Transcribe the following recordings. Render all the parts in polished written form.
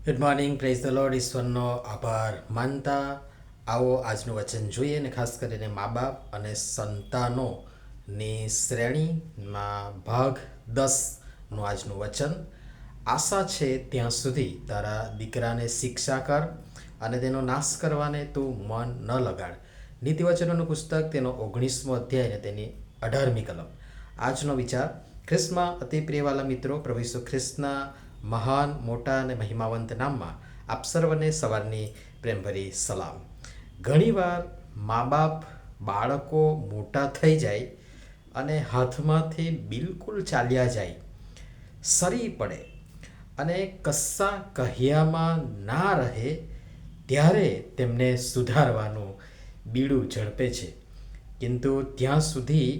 Good morning, praise the Lord. ઈશ્વરનો આભાર માનતા આવો આજનું વચન જોઈએ, ને ખાસ કરીને મા બાપ અને સંતાનોની શ્રેણીમાં ભાગ 10નું આજનું વચન. આશા છે ત્યાં સુધી તારા દીકરાને શિક્ષા કર અને તેનો નાશ કરવાને તું મન ન લગાડ. નીતિવચનોનું પુસ્તક, તેનો 19મો અધ્યાય અને તેની 18મી કલમ. આજનો વિચાર. ખ્રિસ્તમાં અતિ પ્રિયવાલા મિત્રો, પ્રભુ ઈસુ ખ્રિસ્તના મહાન, મોટા અને મહિમાવંત નામમાં આપ સર્વને સવારની પ્રેમભરી સલામ. ઘણીવાર મા બાપ બાળકો મોટા થઈ જાય અને હાથમાંથી બિલકુલ ચાલ્યા જાય, સરી પડે અને કશા કહ્યામાં ના રહે ત્યારે તેમને સુધારવાનું બીડું ઝડપે છે, કિંતુ ત્યાં સુધી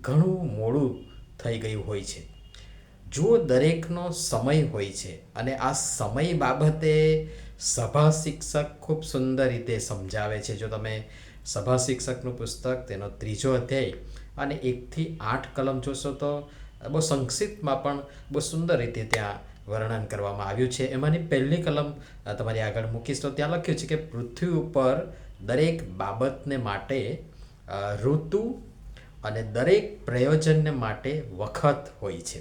ઘણું મોડું થઈ ગયું હોય છે. જો દરેકનો સમય હોય છે અને આ સમય બાબતે સભા શિક્ષક ખૂબ સુંદર રીતે સમજાવે છે. જો તમે સભા શિક્ષકનું પુસ્તક, તેનો 3જો અધ્યાય અને 1થી 8 કલમ જોશો તો બહુ સંક્ષિપ્તમાં પણ બહુ સુંદર રીતે ત્યાં વર્ણન કરવામાં આવ્યું છે. એમાંની પહેલી કલમ તમારી આગળ મૂકીશ તો ત્યાં લખ્યું છે કે પૃથ્વી ઉપર દરેક બાબતને માટે ઋતુ અને દરેક પ્રયોજનને માટે વખત હોય છે.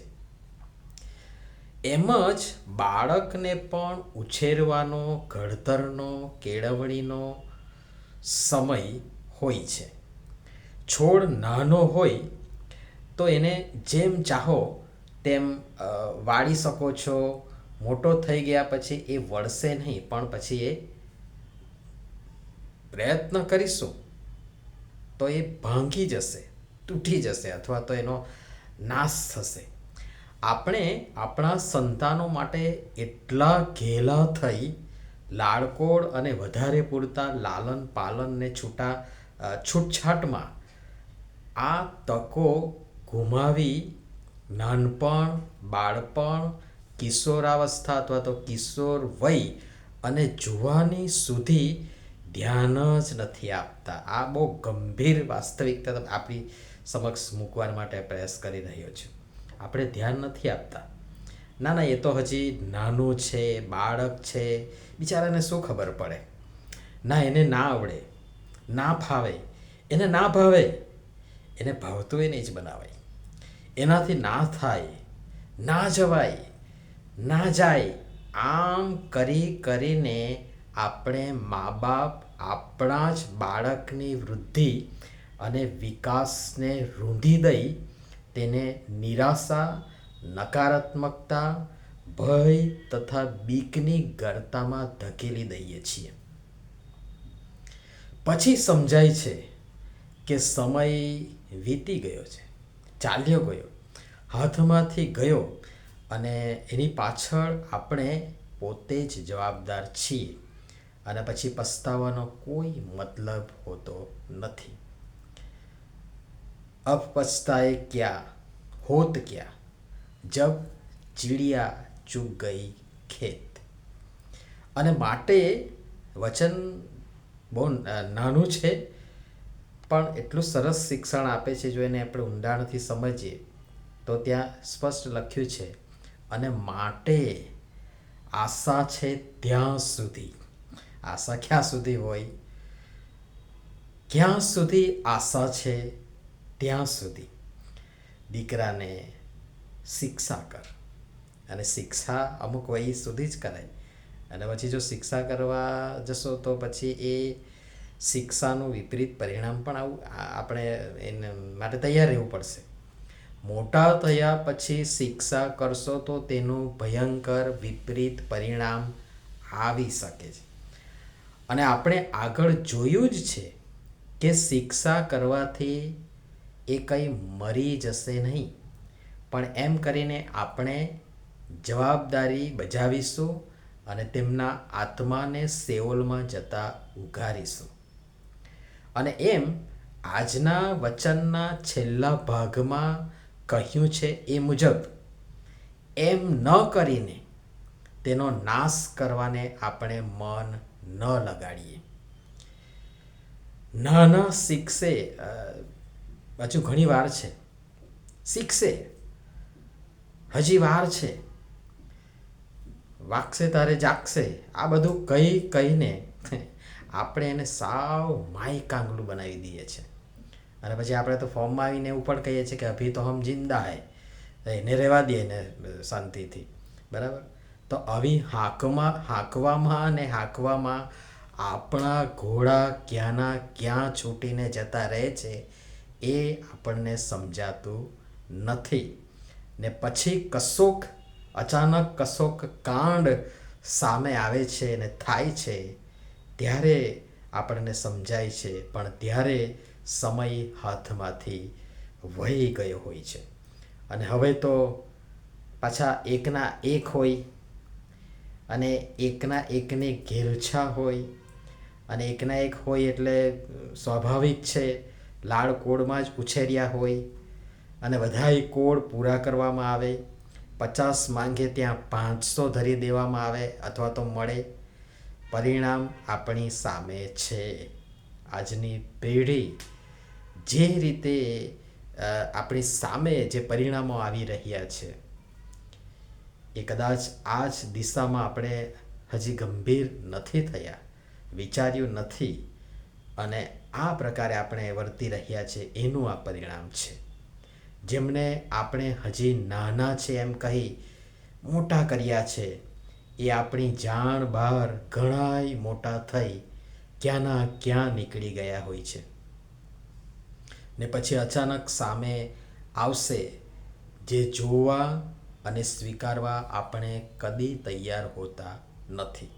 એમ જ બાળકને પણ ઉછેરવાનો, ઘડતરનો, કેળવણીનો સમય હોય છે. છોડ નાનો હોય તો એને જેમ ચાહો તેમ વાળી શકો છો. મોટો થઈ ગયા પછી એ વળશે નહીં, પણ પછી એ પ્રયત્ન કરીશું તો એ ભાંગી જશે, તૂટી જશે અથવા તો એનો નાશ થશે. આપણે આપણા સંતાનો માટે એટલા ઘેલા થઈ લાડકોડ અને વધારે પૂરતા લાલન પાલનને છૂટછાટમાં આ તકો ગુમાવી નાનપણ, બાળપણ, કિશોરાવસ્થા અથવા તો કિશોર વય અને જુવાની સુધી ધ્યાન જ નથી આપતા. આ બહુ ગંભીર વાસ્તવિકતા આપણી સમક્ષ મૂકવા માટે પ્રયાસ કરી રહ્યો છું. આપણે ધ્યાન નથી આપતા. ના ના, એ તો હજી નાનું છે, બાળક છે, બિચારાને શું ખબર પડે. ના, એને ના આવડે, ના ફાવે, એને ના ભાવે, એને ભાવતું એ નહીં જ બનાવાય. એનાથી ના થાય, ના જવાય, ના જાય. આમ કરી કરીને આપણે મા બાપ આપણા જ બાળકની વૃદ્ધિ અને વિકાસને રૂંધી દઈ તેને નિરાશા, નકારાત્મકતા, ભય તથા બીકની ગર્તામાં ધકેલી દઈએ છીએ. પછી સમજાય છે કે સમય વીતી ગયો છે, ચાલ્યો ગયો, હાથમાંથી ગયો અને એની પાછળ આપણે પોતે જ જવાબદાર છીએ અને પછી પસ્તાવાનો કોઈ મતલબ હોતો નથી. અબ પછતાએ ક્યા, હોત ક્યા, જબ ચીડિયા ચૂગ ગઈ ખેત. અને માટે વચન બહુ નાનું છે પણ એટલું સરસ શિક્ષણ આપે છે. જો એને આપણે ઊંડાણથી સમજીએ તો ત્યાં સ્પષ્ટ લખ્યું છે, અને માટે આશા છે ત્યાં સુધી. આશા ક્યાં સુધી હોય? ક્યાં સુધી આશા છે ત્યાં સુધી દીકરાને શિક્ષા કર. અને શિક્ષા અમુક વય સુધી જ કરાય, અને પછી જો શિક્ષા કરવા જશો તો પછી એ શિક્ષાનું વિપરીત પરિણામ પણ આપણે એને માટે તૈયાર રહેવું પડશે. મોટા થયા પછી શિક્ષા કરશો તો તેનું ભયંકર વિપરીત પરિણામ આવી શકે છે. અને આપણે આગળ જોયું જ છે કે શિક્ષા કરવાથી એ કંઈ મરી જશે નહીં, પણ એમ કરીને આપણે જવાબદારી બજાવીશું અને તેમના આત્માને સેઓલમાં જતા ઉગારીશું. અને એમ આજના વચનના છેલ્લા ભાગમાં કહ્યું છે એ મુજબ એમ ન કરીને તેનો નાશ કરવાને આપણે મન ન લગાડીએ. નાના શીખશે, હજુ ઘણી વાર છે, શીખશે, હજી વાર છે. વાગશે તારે જાગશે, આ બધું કહીને આપણે એને સાવ માય કાંગલું બનાવી દઈએ છીએ. અને પછી આપણે તો ફોર્મમાં આવીને એવું પણ કહીએ છીએ કે અભી તો હમ જિંદા હૈ, એને રહેવા દઈએ ને શાંતિથી. બરાબર. તો આવી હાંકવામાં અને હાંકવામાં આપણા ઘોડા ક્યાંના ક્યાં છૂટીને જતા રહે છે એ આપણને સમજાતું નથી. ને પછી અચાનક કશોક કાંડ સામે આવે છે ને થાય છે ત્યારે આપણને સમજાય છે, પણ ત્યારે સમય હાથમાંથી વહી ગયો હોય છે. અને હવે તો પાછા એકના એક હોય અને એકના એકની ઘેલછા હોય, અને એકના એક હોય એટલે સ્વાભાવિક છે લાડકોડમાં જ ઉછેર્યા હોય અને બધાય કોડ પૂરા કરવામાં આવે. 50 માંગે ત્યાં 500 ધરી દેવામાં આવે અથવા તો મળે. પરિણામ આપણી સામે છે. આજની પેઢી જે રીતે આપણી સામે જે પરિણામો આવી રહ્યા છે એ કદાચ આ જ દિશામાં આપણે હજી ગંભીર નથી થયા, વિચાર્યું નથી, અને આ પ્રકારે આપણે વર્તી રહ્યા છે એનું આ પરિણામ છે. જેમને આપણે હજી નાના છે એમ કહી મોટા કર્યા છે એ આપણી જાણ બહાર ઘણાય મોટા થઈ ક્યાંના ક્યાં નીકળી ગયા હોય છે. ને પછી અચાનક સામે આવશે જે જોવા અને સ્વીકારવા આપણે કદી તૈયાર હોતા નથી.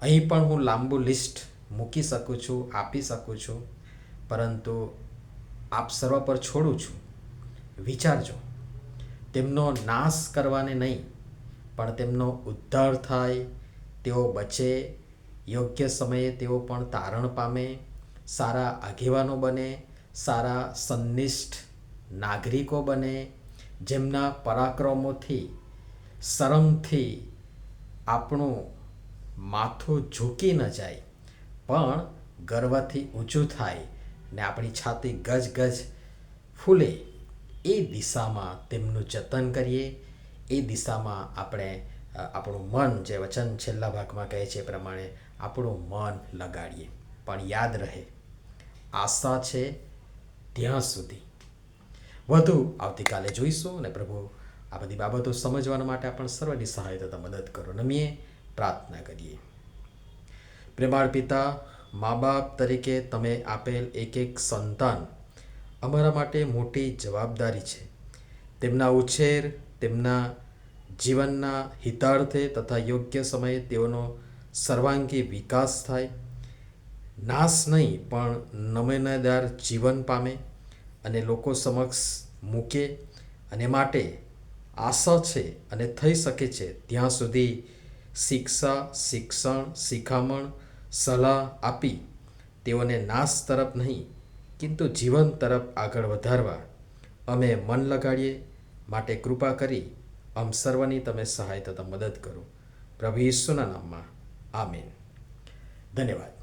અહીં પણ હું લાંબુ લિસ્ટ મૂકી શકું છું, આપી શકું છું, પરંતુ આપ સર્વ પર છોડું છું. વિચારજો. તેમનો નાશ કરવાને નહીં, પણ તેમનો ઉદ્ધાર થાય, તેઓ બચે, યોગ્ય સમયે તેઓ પણ તારણ પામે, સારા આગેવાનો બને, સારા સંનિષ્ઠ નાગરિકો બને, જેમના પરાક્રમોથી શરમથી આપણું માથું ઝૂકી ન જાય પણ ગર્વથી ઊંચું થાય ને આપણી છાતી ગજ ફૂલે. એ દિશામાં તેમનું જતન કરીએ. એ દિશામાં આપણે આપણું મન, જે વચન છેલ્લા ભાગમાં કહે છે એ પ્રમાણે આપણું મન લગાડીએ. પણ યાદ રહે, આશા છે ત્યાં સુધી. વધુ આવતીકાલે જોઈશું, અને પ્રભુ આ બધી બાબતો સમજવા માટે આપણ સર્વની સહાયતા મદદ કરો. નમીએ પ્રાર્થના કરીએ. પ્રેમાળ પિતા, મા બાપ તરીકે તમે આપેલ એક એક સંતાન અમારા માટે મોટી જવાબદારી છે. તેમના ઉછેર, તેમના જીવનના હિતાર્થે તથા યોગ્ય સમયે તેઓનો સર્વાંગી વિકાસ થાય, નાશ નહીં પણ નમૂનેદાર જીવન પામે અને લોકો સમક્ષ મૂકે. અને માટે આશા છે અને થઈ શકે છે ત્યાં સુધી શિક્ષા, શિક્ષણ, શિખામણ, સલાહ આપી તેઓને નાશ તરફ નહીં કિંતુ જીવન તરફ આગળ વધારવા અમે મન લગાડીએ. માટે કૃપા કરી આમ સર્વની તમે સહાય તથા મદદ કરો. પ્રભુ ઈસુના નામમાં આમીન. ધન્યવાદ.